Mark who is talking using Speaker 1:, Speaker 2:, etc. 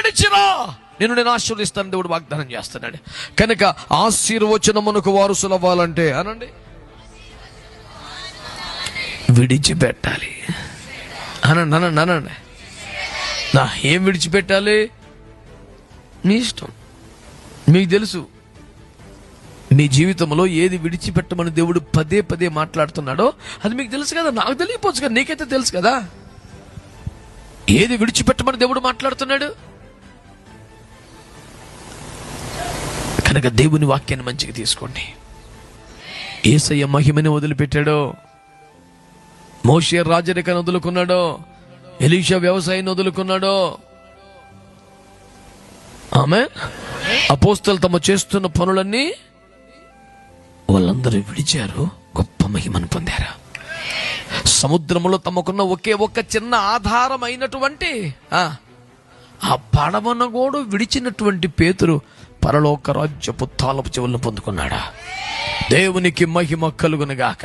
Speaker 1: విడిచిరా, నేను ఆశీర్వదిస్తాను దేవుడు వాగ్దానం చేస్తున్నాడు. కనుక ఆశీర్వచనమునకు వారసులు అవ్వాలంటే అనండి, విడిచిపెట్టాలి. అనండి అనండి అనండి. ఏం విడిచిపెట్టాలి? మీ ఇష్టం, మీకు తెలుసు. మీ జీవితంలో ఏది విడిచిపెట్టమని దేవుడు పదే పదే మాట్లాడుతున్నాడో అది మీకు తెలుసు కదా. నాకు తెలియపోవచ్చు కదా, నీకైతే తెలుసు కదా ఏది విడిచిపెట్టమని దేవుడు మాట్లాడుతున్నాడు. కనుక దేవుని వాక్యాన్ని మంచిగా తీసుకోండి. యేసయ్య మహిమని వదిలిపెట్టాడో, మోషే రాజరికాన్ని వదులుకున్నాడో, ఎలీషా వ్యవసాయాన్ని వదులుకున్నాడో, ఆమె అపోస్తలు తమ చేస్తున్న పనులన్నీ వాళ్ళందరూ విడిచారు, గొప్ప మహిమను పొందారు. సముద్రంలో తమకున్న ఒకే ఒక్క చిన్న ఆధారమైనటువంటి ఆ పడవను కూడా విడిచినటువంటి పేతురు పరలోక రాజ్యపు తాళపు చెవులను పొందుకున్నాడా. దేవునికి మహిమ కలుగునుగాక.